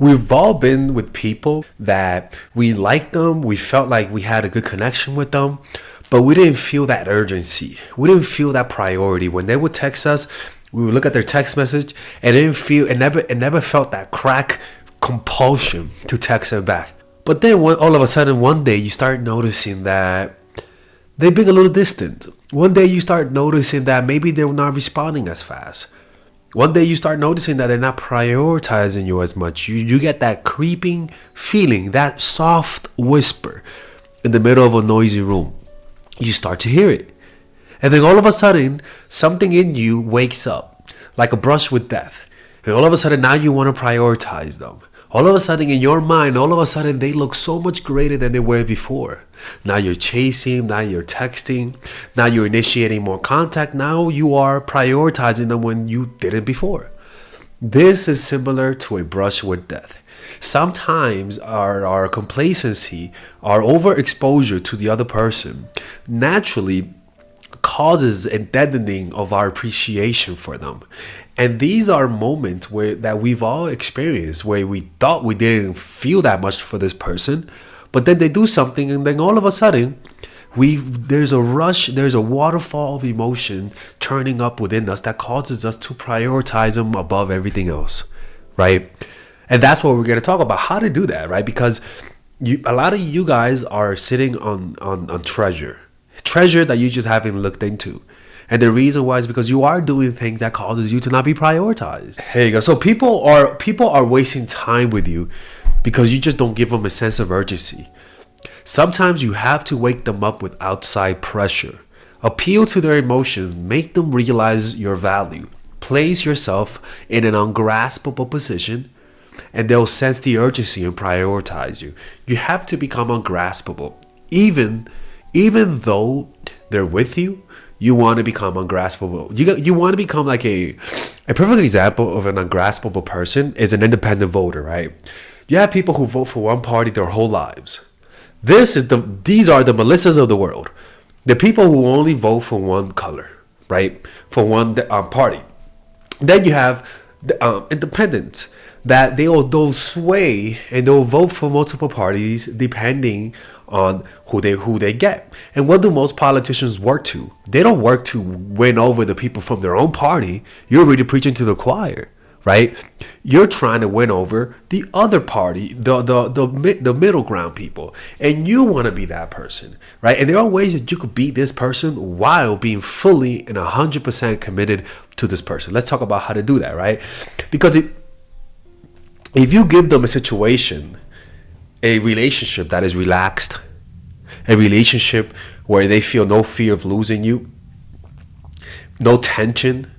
We've all been with people that we liked them, we felt like we had a good connection with them, but we didn't feel that urgency. We didn't feel that priority. When they would text us, we would look at their text message and it never felt that crack compulsion to text them back. But then all of a sudden one day you start noticing that they've been a little distant. One day you start noticing that maybe they're not responding as fast. One day you start noticing that they're not prioritizing you as much. You get that creeping feeling, that soft whisper in the middle of a noisy room. You start to hear it. And then all of a sudden, something in you wakes up like a brush with death. And all of a sudden now you want to prioritize them. All of a sudden in your mind, all of a sudden they look so much greater than they were before. Now you're chasing, now you're texting, now you're initiating more contact. Now you are prioritizing them when you didn't before. This is similar to a brush with death. Sometimes our complacency, our overexposure to the other person naturally causes a deadening of our appreciation for them. And these are moments that we've all experienced where we thought we didn't feel that much for this person, but then they do something and then all of a sudden there's a rush, there's a waterfall of emotion turning up within us that causes us to prioritize them above everything else, right? And that's what we're going to talk about, how to do that, right? Because a lot of you guys are sitting on treasure that you just haven't looked into. And the reason why is because you are doing things that causes you to not be prioritized. Here you go. So people are wasting time with you because you just don't give them a sense of urgency. Sometimes you have to wake them up with outside pressure. Appeal to their emotions, make them realize your value. Place yourself in an ungraspable position and they'll sense the urgency and prioritize you. You have to become ungraspable. Even though they're with you, you want to become ungraspable. You want to become like a perfect example of an ungraspable person is an independent voter, right? You have people who vote for one party their whole lives. These are the Melissas of the world. The people who only vote for one color, right? For one party. Then you have the, independents that they'll sway and they'll vote for multiple parties depending on who they get. And what do most politicians work to? They don't work to win over the people from their own party. You're really preaching to the choir, right? You're trying to win over the other party, the middle ground people, and you want to be that person, right? And there are ways that you could be this person while being fully and 100% committed to this person. Let's talk about how to do that, right? Because if you give them a situation, a relationship that is relaxed, a relationship where they feel no fear of losing you, no tension,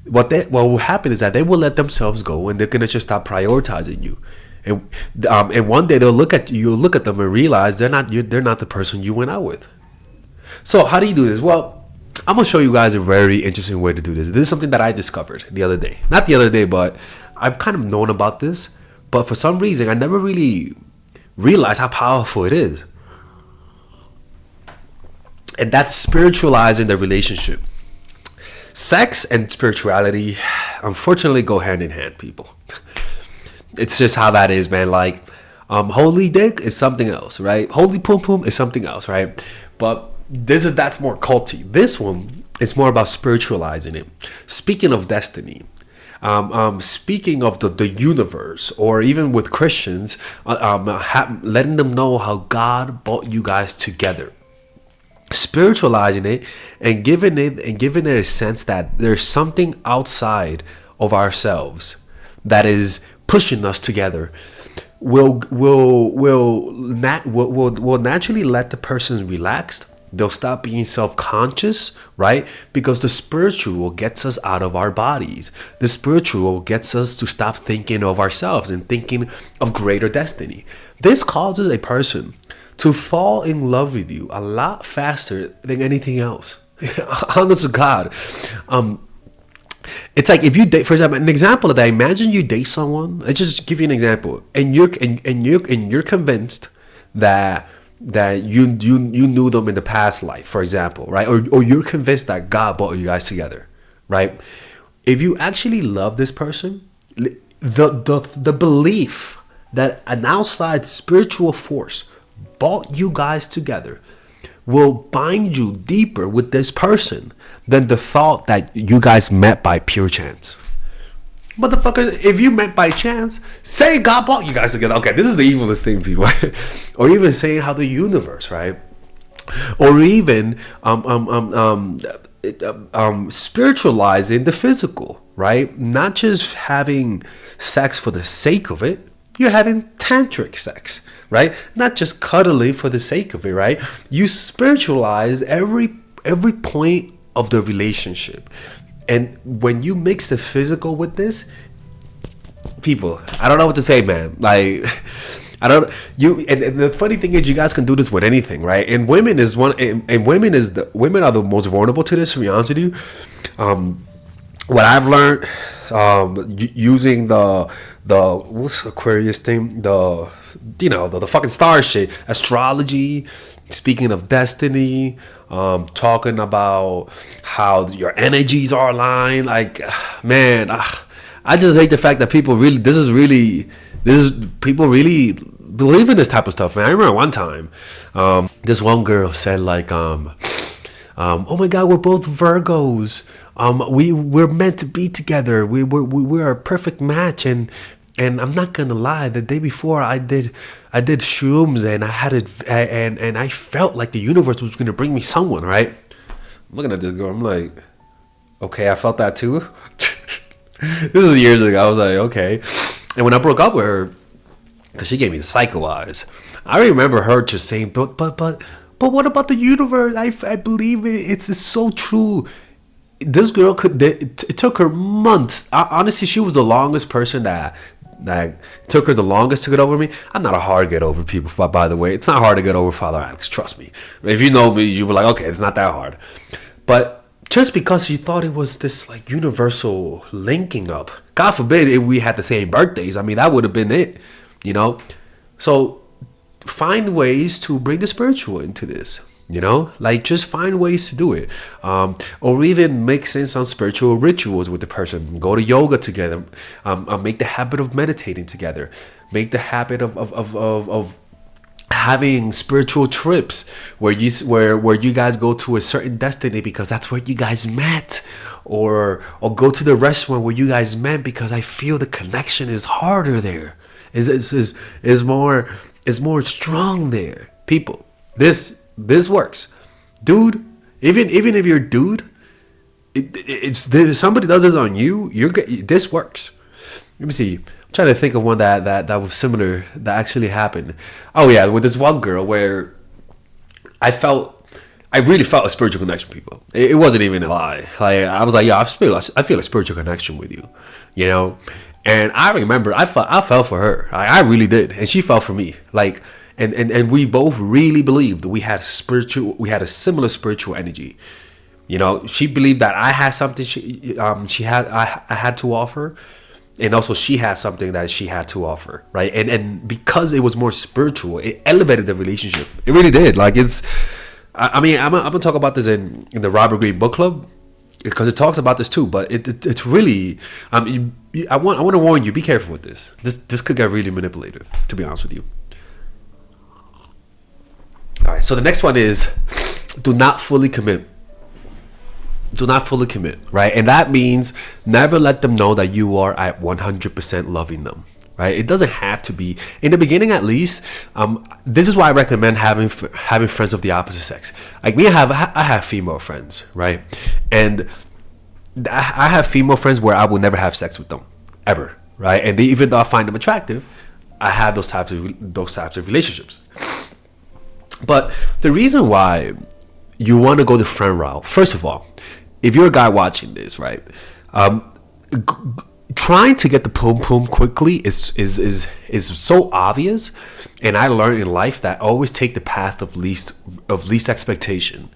what will happen is that they will let themselves go and they're gonna just stop prioritizing you. And one day they'll look at them and realize they're not the person you went out with. So how do you do this? Well, I'm gonna show you guys a very interesting way to do this. This is something that I discovered the other day. Not the other day, but I've kind of known about this. But for some reason, I never really realized how powerful it is. And that's spiritualizing the relationship. Sex and spirituality, unfortunately, go hand in hand, people. It's just how that is, man. Like, holy dick is something else, right? Holy pum pum is something else, right? But that's more culty. This one is more about spiritualizing it. Speaking of destiny, speaking of the universe, or even with Christians, letting them know how God brought you guys together. Spiritualizing it and giving it a sense that there's something outside of ourselves that is pushing us together will naturally let the person relaxed. They'll stop being self-conscious, right? Because the spiritual gets us out of our bodies. The spiritual gets us to stop thinking of ourselves and thinking of greater destiny. This causes a person to fall in love with you a lot faster than anything else. Honest to God. It's like if you date, for example, an example of that, imagine you date someone. Let's just give you an example. And you're convinced that you knew them in the past life, for example, right? Or you're convinced that God brought you guys together, right? If you actually love this person, the belief that an outside spiritual force brought you guys together will bind you deeper with this person than the thought that you guys met by pure chance. Motherfuckers, if you met by chance, say God brought you guys together. Okay, this is the evilest thing, people. Or even saying how the universe, right? Or even spiritualizing the physical, right? Not just having sex for the sake of it. You're having tantric sex, right? Not just cuddling for the sake of it, right? You spiritualize every point of the relationship. And when you mix the physical with this, people, I don't know what to say, man. Like, I don't you. And the funny thing is, you guys can do this with anything, right? And women is one. And women are the most vulnerable to this. To be honest with you, what I've learned, using the what's Aquarius thing, the fucking star shit, astrology, speaking of destiny, talking about how your energies are aligned. Like, man, I just hate the fact that people really people really believe in this type of stuff, man. I remember one time, this one girl said like, oh my God, we're both Virgos. We're meant to be together. We're a perfect match. And I'm not gonna lie, the day before I did shrooms and I had it, and I felt like the universe was gonna bring me someone, right? I'm looking at this girl, I'm like, okay, I felt that too. This is years ago. I was like, okay. And when I broke up with her, because she gave me the psycho eyes, I remember her just saying, but what about the universe? I believe it's so true. This girl it took her months. Honestly, she was the longest person that took her the longest to get over me. I'm not a hard get over people, by the way. It's not hard to get over Father Alex, trust me. If you know me, you were like, okay, it's not that hard. But just because you thought it was this like universal linking up, God forbid if we had the same birthdays. I mean, that would have been it, you know. So find ways to bring the spiritual into this, you know, like just find ways to do it, or even make sense on spiritual rituals with the person. Go to yoga together, make the habit of meditating together, make the habit of having spiritual trips where you guys go to a certain destiny because that's where you guys met, or go to the restaurant where you guys met because I feel the connection is harder there, is more strong there. People, this works, dude. Even if you're a dude, if somebody does this on you, this works. Let me see. I'm trying to think of one that was similar that actually happened. Oh yeah, with this one girl where I really felt a spiritual connection. People, it wasn't even a lie. Like I was like, yeah, I feel a spiritual connection with you, you know. And I remember I fell for her. I really did, and she fell for me. Like, and we both really believed we had a similar spiritual energy. You know, she believed that I had something I had to offer, and also she had something that she had to offer, right? And because it was more spiritual, it elevated the relationship. It really did. Like I mean, I'm gonna talk about this in the Robert Greene book club, because it talks about this too. But it's really, I want to warn you, be careful with this. This could get really manipulative, to be honest with you. All right, so the next one is do not fully commit. Do not fully commit, right? And that means never let them know that you are at 100% loving them, right? It doesn't have to be in the beginning, at least. This is why I recommend having friends of the opposite sex. Like me, I have female friends, right? And I have female friends where I will never have sex with them ever, right? And even though I find them attractive, I have those types of relationships. But the reason why you want to go the friend route, first of all, if you're a guy watching this, right, trying to get the pum pum quickly is so obvious. And I learned in life that always take the path of least expectation,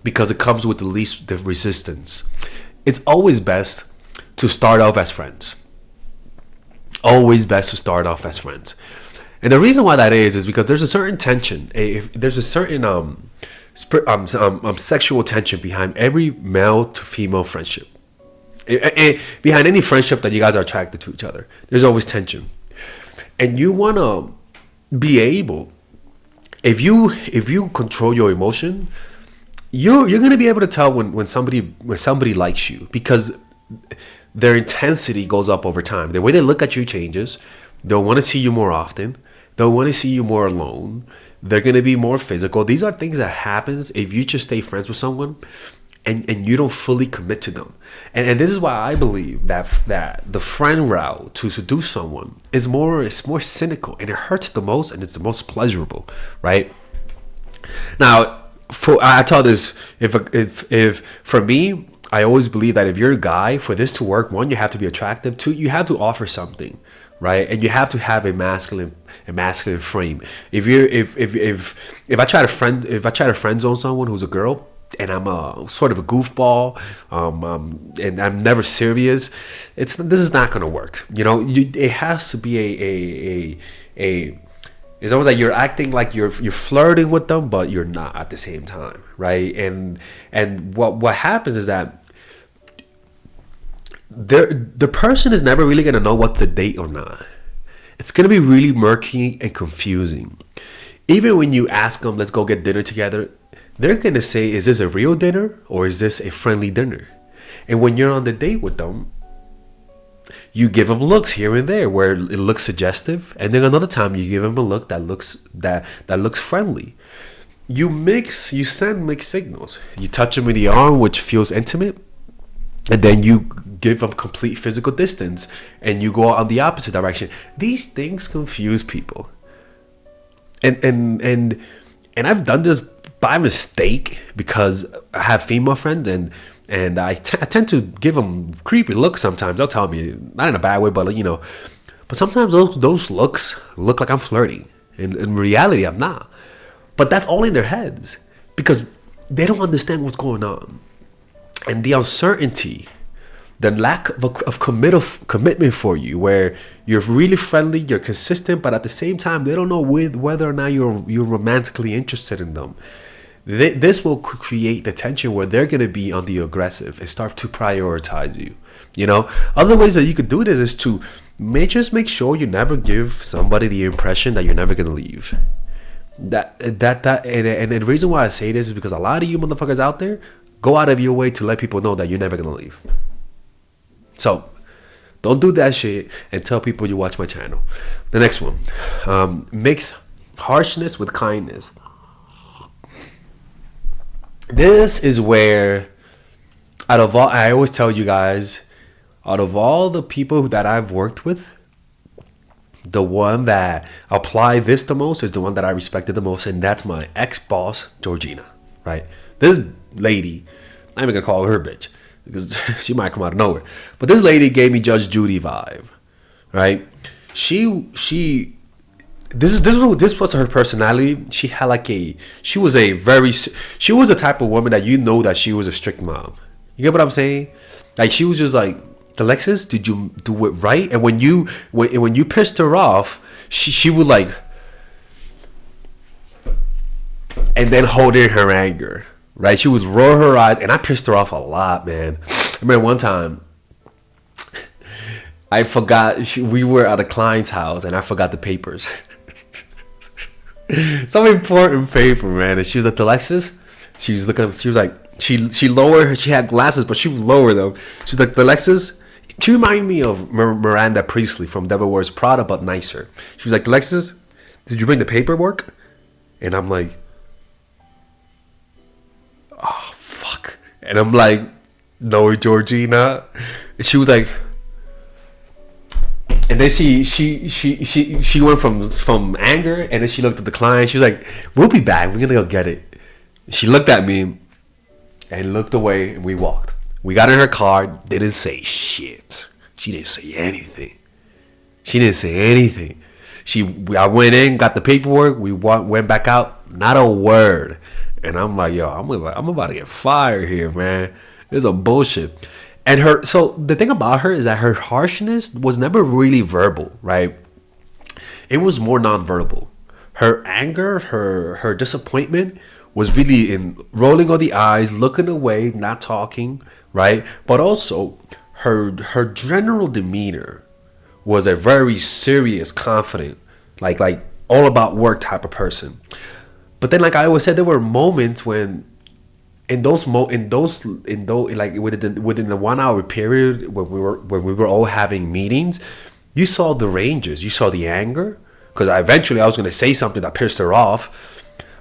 because it comes with the least resistance. It's always best to start off as friends. Always best to start off as friends. And the reason why that is because there's a certain tension. There's a certain sexual tension behind every male to female friendship. Behind any friendship that you guys are attracted to each other, there's always tension. And you want to be able, if you control your emotion, you're gonna be able to tell when somebody likes you, because their intensity goes up over time. The way they look at you changes. They'll want to see you more often. They'll want to see you more alone. They're gonna be more physical. These are things that happens if you just stay friends with someone and you don't fully commit to them. And this is why I believe that the friend route to seduce someone is more, it's more cynical, and it hurts the most, and it's the most pleasurable, right? Now, for I tell this, if for me, I always believe that if you're a guy, for this to work, one, you have to be attractive. Two, you have to offer something, right? And you have to have a masculine frame. If I try to friend zone someone who's a girl, and I'm a sort of a goofball, and I'm never serious, this is not gonna work. It has to be a it's almost like you're acting like you're flirting with them, but you're not at the same time, right? And what happens is that the person is never really gonna know what to date or not. It's gonna be really murky and confusing. Even when you ask them, let's go get dinner together, they're gonna say, is this a real dinner or is this a friendly dinner? And when you're on the date with them, you give them looks here and there where it looks suggestive, and then another time you give them a look that looks friendly. You send mixed signals. You touch them in the arm, which feels intimate, and then you give them complete physical distance, and you go on the opposite direction. These things confuse people, and I've done this by mistake because I have female friends, and I tend to give them creepy looks sometimes. They'll tell me, not in a bad way, but but sometimes those looks look like I'm flirting. In reality, I'm not. But that's all in their heads because they don't understand what's going on. And the uncertainty, the lack of commitment for you, where you're really friendly, you're consistent, but at the same time, they don't know whether or not you're romantically interested in them. This will create the tension where they're going to be on the aggressive and start to prioritize you. Other ways that you could do this is to just make sure you never give somebody the impression that you're never going to leave. And the reason why I say this is because a lot of you motherfuckers out there go out of your way to let people know that you're never going to leave. So don't do that shit and tell people you watch my channel. The next one, mix harshness with kindness. This is where, I always tell you guys, out of all the people that I've worked with, the one that applied this the most is the one that I respected the most, and that's my ex-boss, Georgina, right? This lady, I'm even gonna call her bitch, because she might come out of nowhere, but this lady gave me Judge Judy vibe, right? This was her personality. She was a type of woman that that she was a strict mom. You get what I'm saying? Like, she was just like, Alexis, did you do it right? And when you pissed her off, she would like, and then hold in her anger, right? She would roll her eyes, and I pissed her off a lot, man. I remember one time, I forgot, we were at a client's house, and I forgot the papers. Some important paper, man. And she was like, Alexis, she was looking up, she was like, she lowered her, she had glasses, but she would lower them. She was like, Alexis, she reminded me of Miranda Priestley from Devil Wears Prada, but nicer. She was like, Alexis, did you bring the paperwork? And I'm like, oh, fuck. And I'm like, no, Georgina. And she was like, and then she went from anger, and then she looked at the client. She was like, we'll be back. We're gonna go get it. She looked at me and looked away, and we walked. We got in her car, didn't say shit. She didn't say anything. I went in, got the paperwork, we went back out, not a word. And I'm like, yo, I'm about to get fired here, man. This is a bullshit. And so the thing about her is that her harshness was never really verbal, right? It was more nonverbal. Her anger, her disappointment was really in rolling of the eyes, looking away, not talking, right? But also her general demeanor was a very serious, confident, like all about work type of person. But then, like I always said, there were moments when like within the 1 hour period when we were all having meetings, you saw the ranges, you saw the anger, because eventually I was going to say something that pissed her off,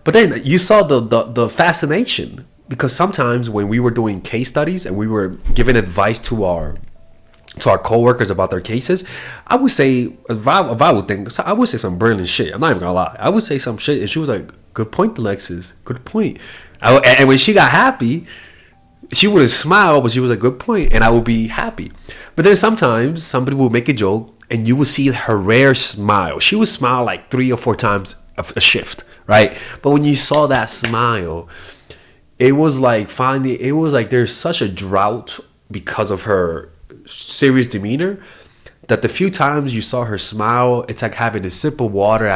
but then you saw the fascination, because sometimes when we were doing case studies and we were giving advice to our coworkers about their cases, I would say, if I would think, so I would say some brilliant shit. I'm not even gonna lie. I would say some shit, and she was like, "Good point, Alexis. Good point." And when she got happy, she wouldn't smile, but she was like, "Good point," and I would be happy. But then sometimes somebody would make a joke, and you would see her rare smile. She would smile like 3 or 4 times a shift, right? But when you saw that smile, it was like there's such a drought because of her serious demeanor, that the few times you saw her smile, it's like having a sip of water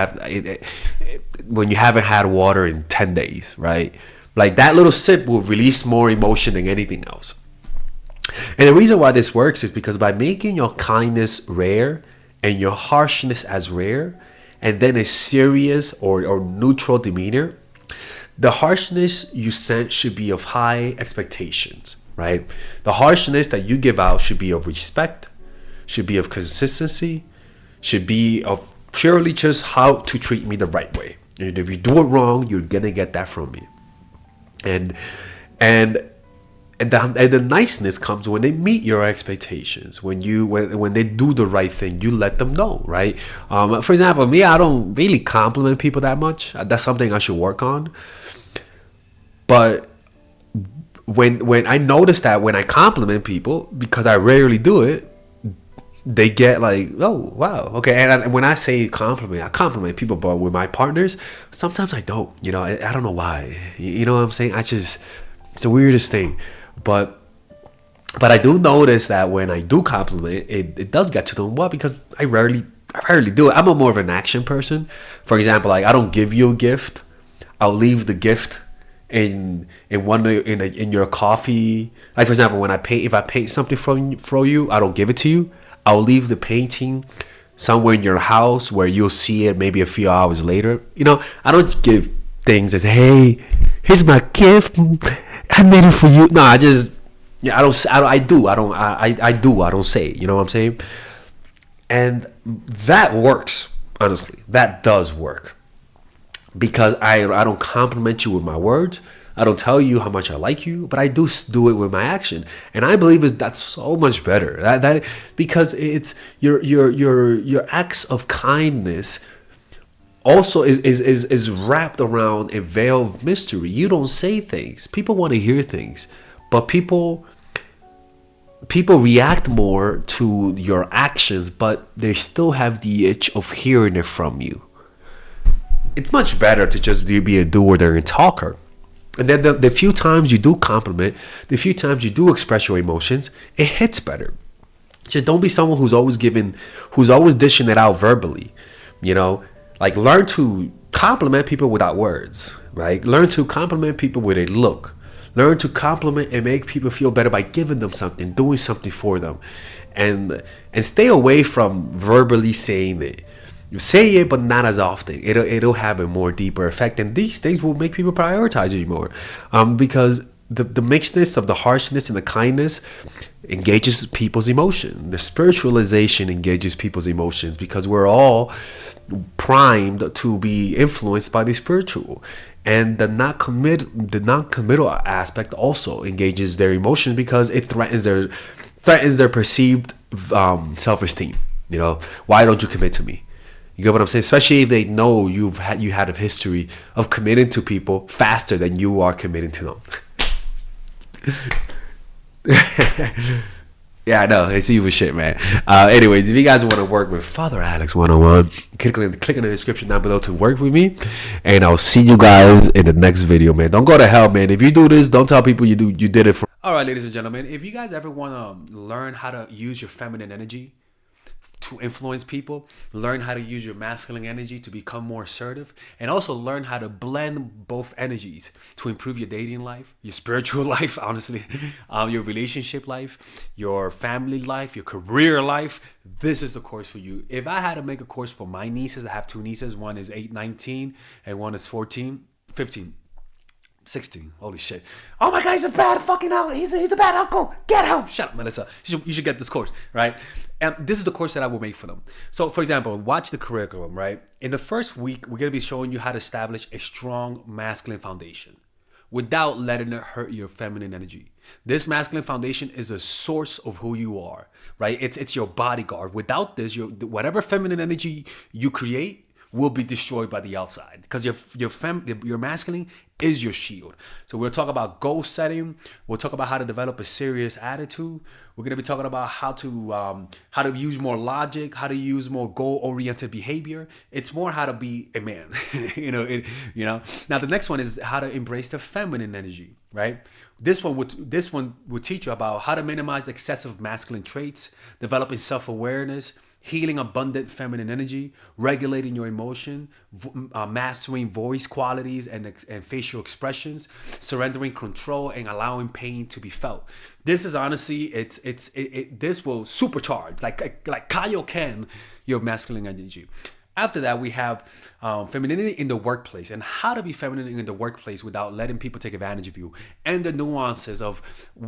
when you haven't had water in 10 days, right? Like that little sip will release more emotion than anything else. And the reason why this works is because by making your kindness rare and your harshness as rare, and then a serious or neutral demeanor, the harshness you sent should be of high expectations, right? The harshness that you give out should be of respect, should be of consistency, should be of purely just how to treat me the right way. And if you do it wrong, you're gonna get that from me. And the niceness comes when they meet your expectations. When they do the right thing, you let them know, right? For example, me, I don't really compliment people that much. That's something I should work on. But when I notice that when I compliment people, because I rarely do it, they get like, "Oh, wow, okay." And when I say compliment, I compliment people, but with my partners, sometimes I don't. I don't know why. You know what I'm saying? It's the weirdest thing. But I do notice that when I do compliment, it does get to them. Why? Because I rarely do it. I'm more of an action person. For example, like I don't give you a gift. I'll leave the gift in your coffee. Like for example, if I paint something for you, I don't give it to you. I'll leave the painting somewhere in your house where you'll see it maybe a few hours later. I don't give things as, "Hey, here's my gift. I made it for you." No, I do. I don't say. You know what I'm saying? And that works. Honestly, that does work, because I don't compliment you with my words. I don't tell you how much I like you, but I do it with my action, and I believe that's so much better. That because it's your acts of kindness also is wrapped around a veil of mystery. You don't say things. People want to hear things, but people react more to your actions, but they still have the itch of hearing it from you. It's much better to just be a doer than a talker. And then the few times you do compliment, the few times you do express your emotions, it hits better. Just don't be someone who's always dishing it out verbally. Like learn to compliment people without words, right? Learn to compliment people with a look. Learn to compliment and make people feel better by giving them something, doing something for them, and stay away from verbally saying it. You say it, but not as often. It'll have a more deeper effect, and these things will make people prioritize you more, because the mixedness of the harshness and the kindness engages people's emotion. The spiritualization engages people's emotions, because we're all primed to be influenced by the spiritual, and the non-committal aspect also engages their emotions, because it threatens their perceived self-esteem. Why don't you commit to me? You get what I'm saying? Especially if they know you had a history of committing to people faster than you are committing to them. Yeah, I know. It's evil shit, man. Anyways, if you guys want to work with Father Alex 101, click in the description down below to work with me. And I'll see you guys in the next video, man. Don't go to hell, man. If you do this, don't tell people you did it for. All right, ladies and gentlemen. If you guys ever want to learn how to use your feminine energy to influence people, learn how to use your masculine energy to become more assertive, and also learn how to blend both energies to improve your dating life, your spiritual life, honestly, your relationship life, your family life, your career life. This is the course for you. If I had to make a course for my nieces, I have two nieces. One is 8, 19, and one is 14, 15. 16. Holy shit. Oh my God, he's a bad fucking uncle. He's a bad uncle. Get him. Shut up, Melissa. You should get this course, right? And this is the course that I will make for them. So, for example, watch the curriculum, right? In the first week, we're going to be showing you how to establish a strong masculine foundation without letting it hurt your feminine energy. This masculine foundation is a source of who you are, right? It's your bodyguard. Without this, whatever feminine energy you create will be destroyed by the outside, because your masculine is your shield. So we'll talk about goal setting. We'll talk about how to develop a serious attitude. We're gonna be talking about how to use more logic, how to use more goal-oriented behavior. It's more how to be a man. Now the next one is how to embrace the feminine energy, right? This one would teach you about how to minimize excessive masculine traits, developing self-awareness, healing abundant feminine energy, regulating your emotion, mastering voice qualities and facial expressions, surrendering control, and allowing pain to be felt. This is honestly, this will supercharge, like Kaioken, your masculine energy. After that, we have femininity in the workplace, and how to be feminine in the workplace without letting people take advantage of you, and the nuances of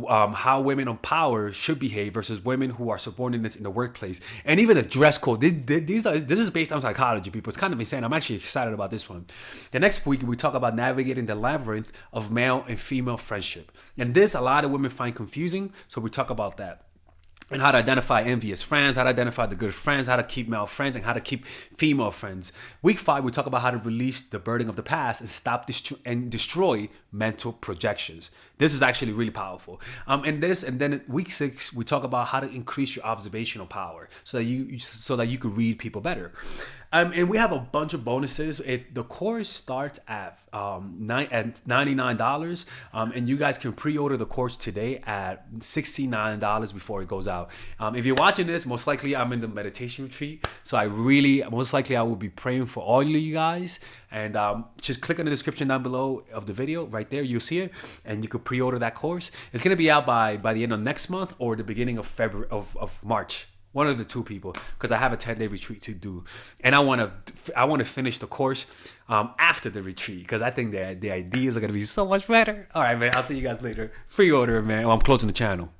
how women on power should behave versus women who are subordinates in the workplace, and even the dress code. This is based on psychology, people. It's kind of insane. I'm actually excited about this one. The next week, we talk about navigating the labyrinth of male and female friendship, and this a lot of women find confusing, so we talk about that. And how to identify envious friends, how to identify the good friends, how to keep male friends, and how to keep female friends. Week 5, we talk about how to release the burden of the past and stop and destroy mental projections. This is actually really powerful. And then week 6, we talk about how to increase your observational power so that you can read people better. And we have a bunch of bonuses. The course starts at $99, and you guys can pre-order the course today at $69 before it goes out. If you're watching this, most likely I'm in the meditation retreat, so I will be praying for all of you guys. And just click on the description down below of the video. Right there, you'll see it, and you could pre-order that course. It's gonna be out by the end of next month or the beginning of February of March. One of the two, people, because I have a 10-day retreat to do, and I want to finish the course after the retreat, because I think the ideas are gonna be so much better. All right, man. I'll see you guys later. Pre-order, man. Oh, I'm closing the channel.